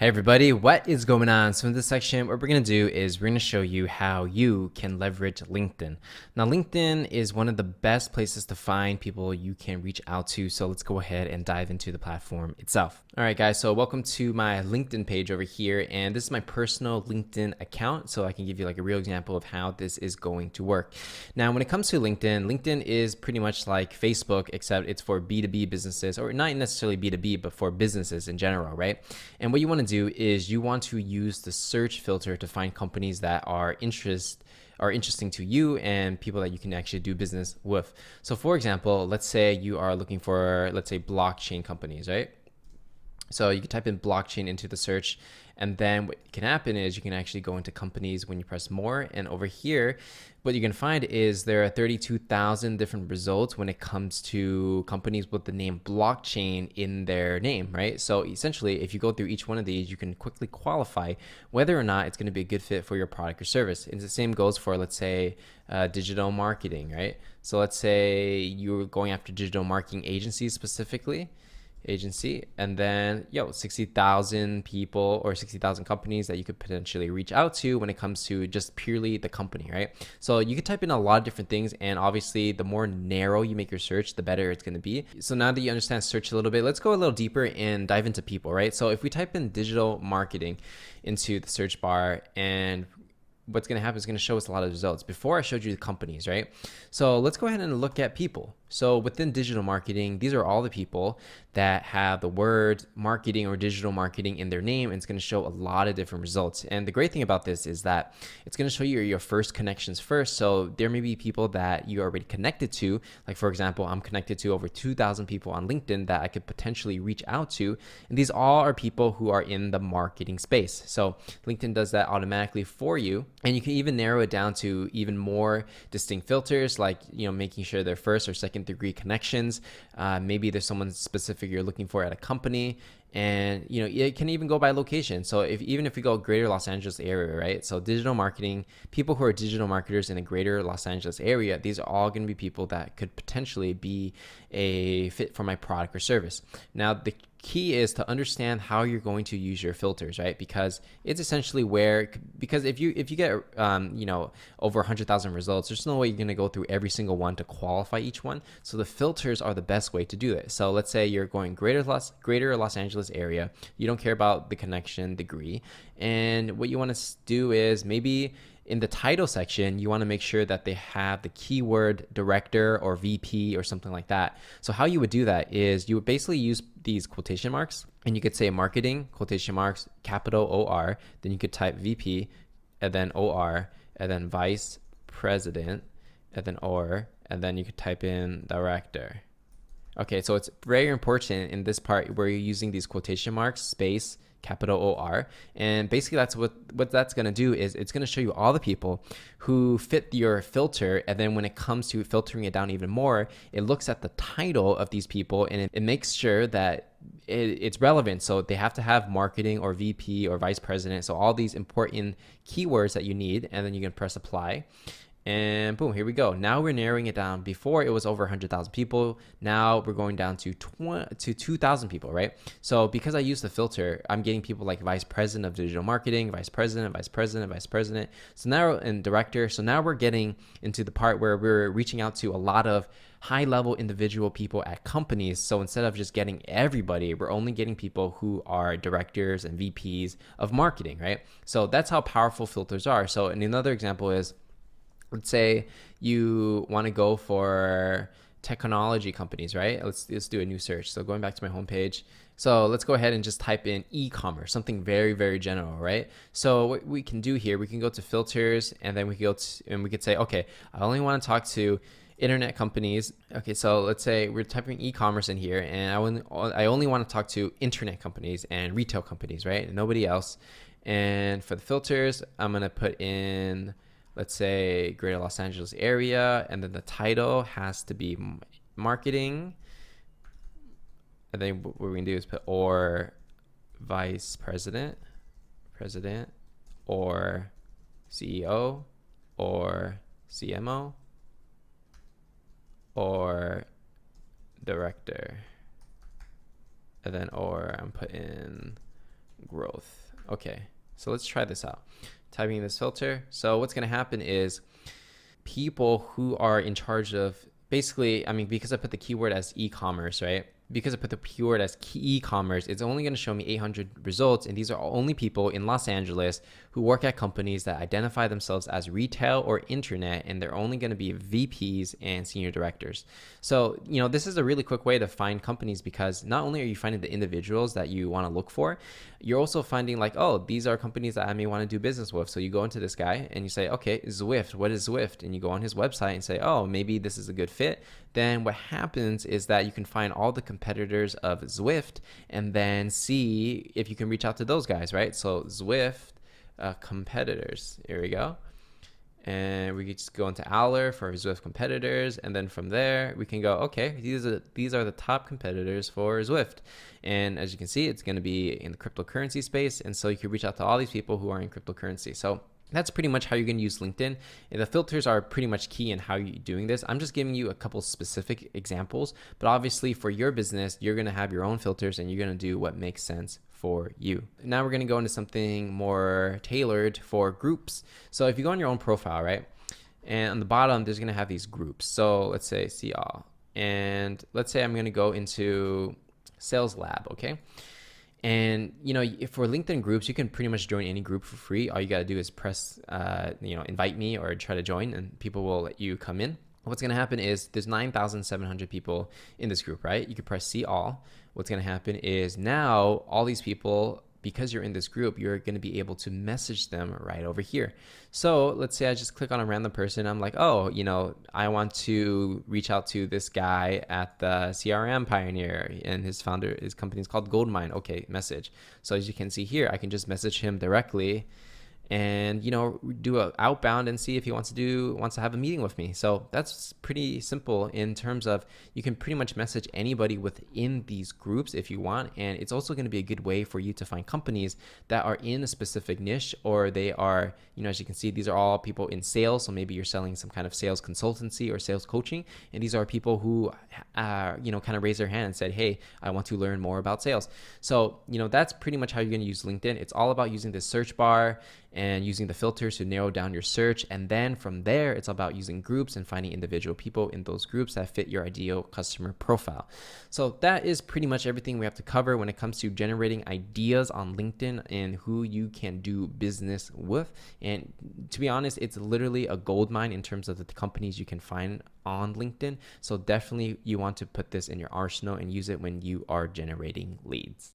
Hey everybody, what is going on? So in this section, what we're going to do is we're going to show you how you can leverage LinkedIn. Now, LinkedIn is one of the best places to find people you can reach out to. So let's go ahead and dive into the platform itself. All right, guys, so welcome to my LinkedIn page over here. And this is my personal LinkedIn account. So I can give you like a real example of how this is going to work. Now, when it comes to LinkedIn, LinkedIn is pretty much like Facebook, except it's for B2B businesses, or not necessarily B2B, but for businesses in general, right? And what you want to do is you want to use the search filter to find companies that are interesting to you and people that you can actually do business with. So for example, let's say you are looking for, let's say, blockchain companies, right? So you can type in blockchain into the search, and then what can happen is you can actually go into companies when you press more. And over here, what you can find is there are 32,000 different results when it comes to companies with the name blockchain in their name, right? So essentially, if you go through each one of these, you can quickly qualify whether or not it's going to be a good fit for your product or service. And the same goes for, let's say, digital marketing, right? So let's say you're going after digital marketing agencies specifically. And then 60,000 people or 60,000 companies that you could potentially reach out to when it comes to just purely the company, right? So you could type in a lot of different things, and obviously the more narrow you make your search, the better it's going to be. So now that you understand search a little bit, let's go a little deeper and dive into people, right? So if we type in digital marketing into the search bar, and what's going to happen is going to show us a lot of results. Before I showed you the companies, right? So let's go ahead and look at people. So within digital marketing, these are all the people that have the word marketing or digital marketing in their name, and it's going to show a lot of different results. And the great thing about this is that it's going to show you your first connections first. So there may be people that you already connected to. Like for example, I'm connected to over 2,000 people on LinkedIn that I could potentially reach out to. And these all are people who are in the marketing space. So LinkedIn does that automatically for you. And you can even narrow it down to even more distinct filters, like, making sure they're first or second degree connections. Maybe there's someone specific you're looking for at a company, and it can even go by location. So even if we go greater Los Angeles area, right? So digital marketing, people who are digital marketers in a greater Los Angeles area, these are all going to be people that could potentially be a fit for my product or service. Now, the key is to understand how you're going to use your filters, right? Because it's essentially because if you get over 100,000 results, there's no way you're going to go through every single one to qualify each one. So the filters are the best way to do it. So let's say you're going greater Los Angeles area, you don't care about the connection degree, and what you want to do is maybe in the title section, you want to make sure that they have the keyword director or VP or something like that. So how you would do that is you would basically use these quotation marks, and you could say marketing, quotation marks, capital OR, then you could type VP, and then OR, and then vice president, and then OR, and then you could type in director. Okay, so it's very important in this part where you're using these quotation marks, space, capital OR. And basically that's what that's going to do is it's going to show you all the people who fit your filter. And then when it comes to filtering it down even more, it looks at the title of these people, and it makes sure that it's relevant. So they have to have marketing or VP or vice president. So all these important keywords that you need, and then you can press apply. And boom, here we go. Now we're narrowing it down. Before it was over 100,000 people. Now we're going down to 2,000 people, right? So because I use the filter, I'm getting people like vice president of digital marketing, vice president, vice president, vice president. So now, and director. So now we're getting into the part where we're reaching out to a lot of high level individual people at companies. So instead of just getting everybody, we're only getting people who are directors and VPs of marketing, right? So that's how powerful filters are. So and another example is, let's say you want to go for technology companies, right? Let's do a new search. So going back to my homepage. So let's go ahead and just type in e-commerce, something very, very general, right? So what we can do here, we can go to filters, and then we can and we could say, okay, I only want to talk to internet companies. Okay, so let's say we're typing e-commerce in here, and I only want to talk to internet companies and retail companies, right? And nobody else. And for the filters, I'm going to put in, let's say, greater Los Angeles area, and then the title has to be marketing. And then what we're going to do is put or vice president, or CEO, or CMO, or director. And then or I'm putting growth. Okay, so let's try this out. Typing in this filter. So what's going to happen is people who are in charge of basically, I mean, because I put the keyword as e-commerce, right? Because I put the keyword as e-commerce, it's only going to show me 800 results. And these are only people in Los Angeles who work at companies that identify themselves as retail or internet, and they're only going to be VPs and senior directors. So, this is a really quick way to find companies, because not only are you finding the individuals that you want to look for, you're also finding like, oh, these are companies that I may want to do business with. So you go into this guy and you say, okay, Zwift, what is Zwift? And you go on his website and say, oh, maybe this is a good fit. Then what happens is that you can find all the competitors of Zwift and then see if you can reach out to those guys, right? So Zwift competitors, here we go. And we could just go into Aller for Zwift competitors, and then from there we can go, okay, these are the top competitors for Zwift. And as you can see, it's going to be in the cryptocurrency space, and so you can reach out to all these people who are in cryptocurrency. So that's pretty much how you're going to use LinkedIn. And the filters are pretty much key in how you're doing this. I'm just giving you a couple specific examples, but obviously for your business, you're going to have your own filters and you're going to do what makes sense for you. Now we're going to go into something more tailored for groups. So if you go on your own profile, right? And on the bottom, there's going to have these groups. So let's say see all, and let's say I'm going to go into Sales Lab. Okay. And, if for LinkedIn groups, you can pretty much join any group for free. All you got to do is press, invite me or try to join, and people will let you come in. What's going to happen is there's 9,700 people in this group, right? You can press see all. What's going to happen is now all these people, because you're in this group, you're going to be able to message them right over here. So let's say I just click on a random person. I'm like, oh, I want to reach out to this guy at the CRM Pioneer, and his company is called Goldmine. Okay, message. So as you can see here, I can just message him directly and do a outbound and see if he wants to have a meeting with me. So that's pretty simple in terms of you can pretty much message anybody within these groups if you want. And it's also going to be a good way for you to find companies that are in a specific niche, or they are, as you can see, these are all people in sales. So maybe you're selling some kind of sales consultancy or sales coaching, and these are people who kind of raise their hand and said, hey, I want to learn more about sales. So that's pretty much how you're going to use LinkedIn. It's all about using this search bar and using the filters to narrow down your search. And then from there, it's about using groups and finding individual people in those groups that fit your ideal customer profile. So that is pretty much everything we have to cover when it comes to generating ideas on LinkedIn and who you can do business with. And to be honest, it's literally a goldmine in terms of the companies you can find on LinkedIn. So definitely you want to put this in your arsenal and use it when you are generating leads.